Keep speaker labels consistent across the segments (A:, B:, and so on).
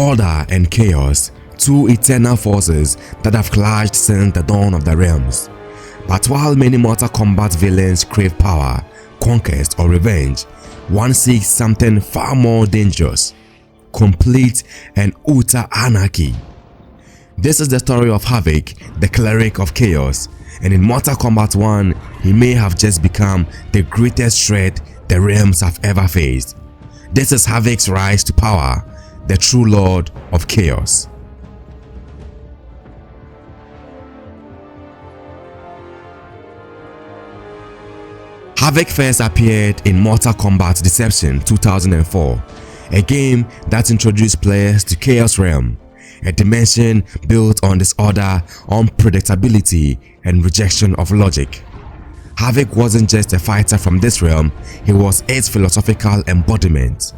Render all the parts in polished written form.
A: Order and chaos, two eternal forces that have clashed since the dawn of the realms. But while many Mortal Kombat villains crave power, conquest or revenge, one seeks something far more dangerous: complete and utter anarchy. This is the story of Havik, the cleric of chaos, and in Mortal Kombat 1, he may have just become the greatest threat the realms have ever faced. This is Havik's rise to power, the true lord of chaos. Havik first appeared in Mortal Kombat Deception 2004, a game that introduced players to Chaosrealm, a dimension built on disorder, unpredictability, and rejection of logic. Havik wasn't just a fighter from this realm, he was its philosophical embodiment.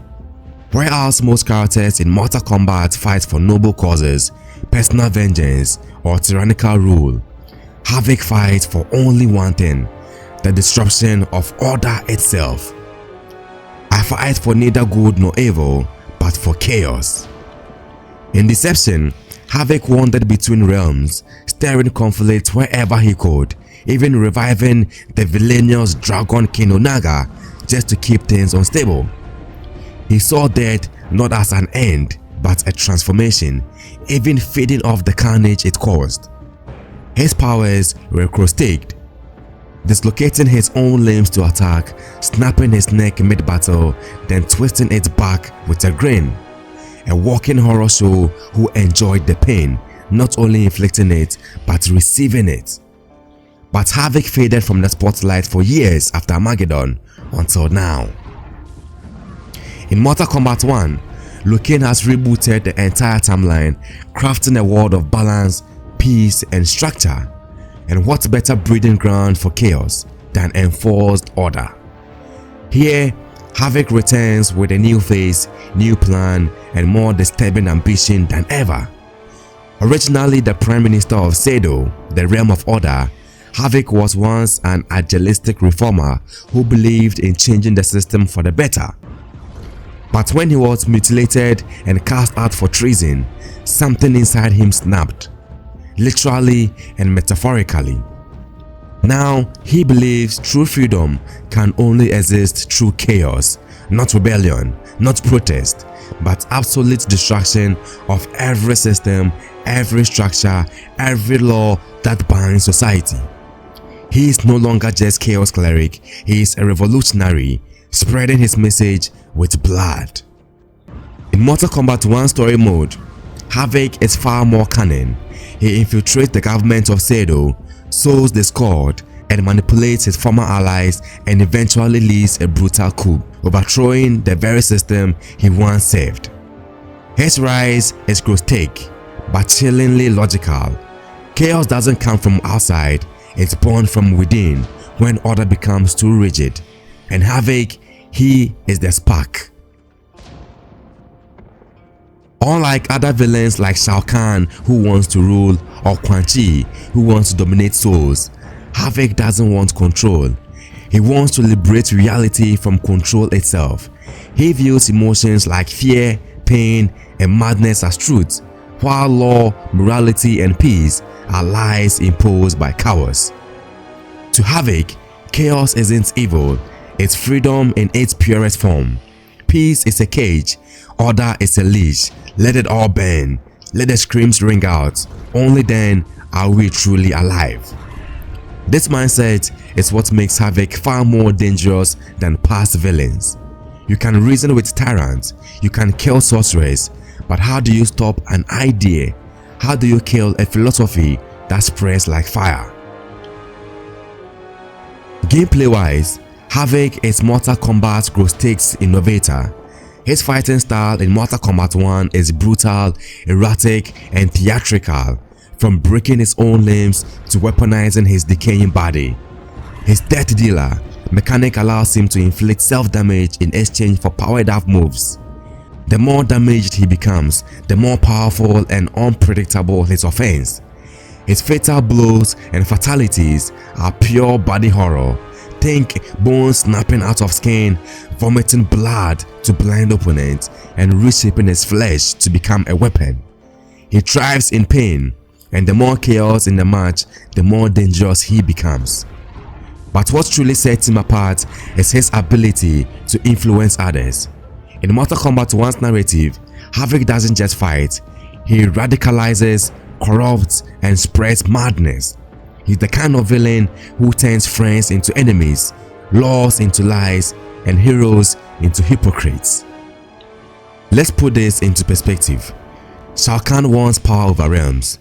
A: Whereas most characters in Mortal Kombat fight for noble causes, personal vengeance, or tyrannical rule, Havik fights for only one thing: the disruption of order itself. I fight for neither good nor evil, but for chaos. In Deception, Havik wandered between realms, stirring conflict wherever he could, even reviving the villainous Dragon King Onaga just to keep things unstable. He saw death not as an end, but a transformation, even feeding off the carnage it caused. His powers were grotesque, dislocating his own limbs to attack, snapping his neck mid-battle, then twisting it back with a grin. A walking horror show who enjoyed the pain, not only inflicting it, but receiving it. But Havik faded from the spotlight for years after Armageddon, until now. In Mortal Kombat 1, Liu Kang has rebooted the entire timeline, crafting a world of balance, peace, and structure. And what better breeding ground for chaos than enforced order? Here, Havik returns with a new face, new plan, and more disturbing ambition than ever. Originally the Prime Minister of Seido, the realm of order, Havik was once an idealistic reformer who believed in changing the system for the better. But when he was mutilated and cast out for treason, something inside him snapped, literally and metaphorically. Now he believes true freedom can only exist through chaos, not rebellion, not protest, but absolute destruction of every system, every structure, every law that binds society. He is no longer just chaos cleric, he is a revolutionary, spreading his message with blood. In Mortal Kombat 1 story mode, Havik is far more cunning. He infiltrates the government of Seido, sows discord, and manipulates his former allies, and eventually leads a brutal coup, overthrowing the very system he once saved. His rise is grotesque, but chillingly logical. Chaos doesn't come from outside, it's born from within when order becomes too rigid. And Havik, he is the spark. Unlike other villains like Shao Kahn, who wants to rule, or Quan Chi, who wants to dominate souls, Havik doesn't want control. He wants to liberate reality from control itself. He views emotions like fear, pain, and madness as truth, while law, morality, and peace are lies imposed by cowards. To Havik, chaos isn't evil, it's freedom in its purest form. Peace is a cage, order is a leash. Let it all burn, let the screams ring out, only then are we truly alive. This mindset is what makes Havik far more dangerous than past villains. You can reason with tyrants, you can kill sorcerers, but how do you stop an idea? How do you kill a philosophy that spreads like fire? Gameplay wise, Havik is Mortal Kombat's grotesque innovator. His fighting style in Mortal Kombat 1 is brutal, erratic, and theatrical, from breaking his own limbs to weaponizing his decaying body. His Death Dealer mechanic allows him to inflict self-damage in exchange for powered-up moves. The more damaged he becomes, the more powerful and unpredictable his offense. His fatal blows and fatalities are pure body horror, Think bones snapping out of skin, vomiting blood to blind opponents, and reshaping his flesh to become a weapon. He thrives in pain, and the more chaos in the match, the more dangerous he becomes. But what truly sets him apart is his ability to influence others. In Mortal Kombat 1's narrative, Havik doesn't just fight, he radicalizes, corrupts, and spreads madness. He's the kind of villain who turns friends into enemies, laws into lies, and heroes into hypocrites. Let's put this into perspective. Shao Kahn wants power over realms.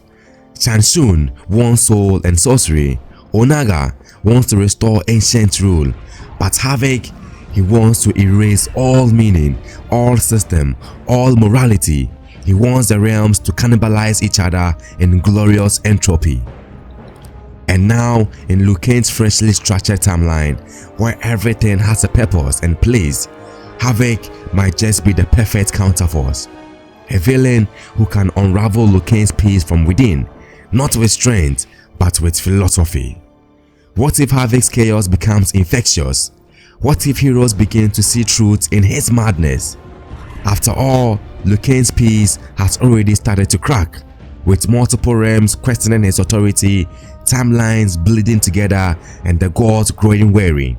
A: Shang Tsung wants soul and sorcery. Onaga wants to restore ancient rule. But Havik, he wants to erase all meaning, all system, all morality. He wants the realms to cannibalize each other in glorious entropy. And now, in Liu Kang's freshly structured timeline, where everything has a purpose and place, Havik might just be the perfect counterforce. A villain who can unravel Liu Kang's peace from within, not with strength, but with philosophy. What if Havik's chaos becomes infectious? What if heroes begin to see truth in his madness? After all, Liu Kang's peace has already started to crack, with multiple realms questioning his authority, timelines bleeding together, and the gods growing weary.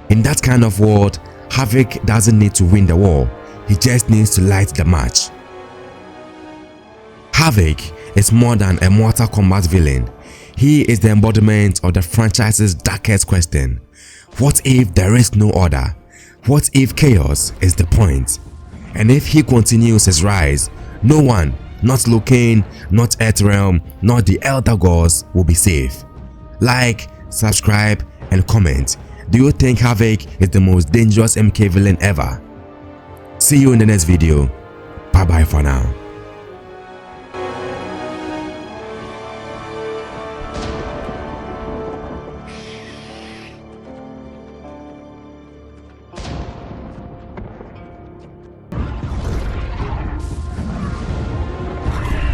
A: In that kind of world, Havik doesn't need to win the war, he just needs to light the match. Havik is more than a Mortal Kombat villain. He is the embodiment of the franchise's darkest question. What if there is no order? What if chaos is the point? And if he continues his rise, no one, not Liu Kang, not Earthrealm, not the Elder Gods will be safe. Like, subscribe, and comment. Do you think Havik is the most dangerous MK villain ever? See you in the next video. Bye bye for now.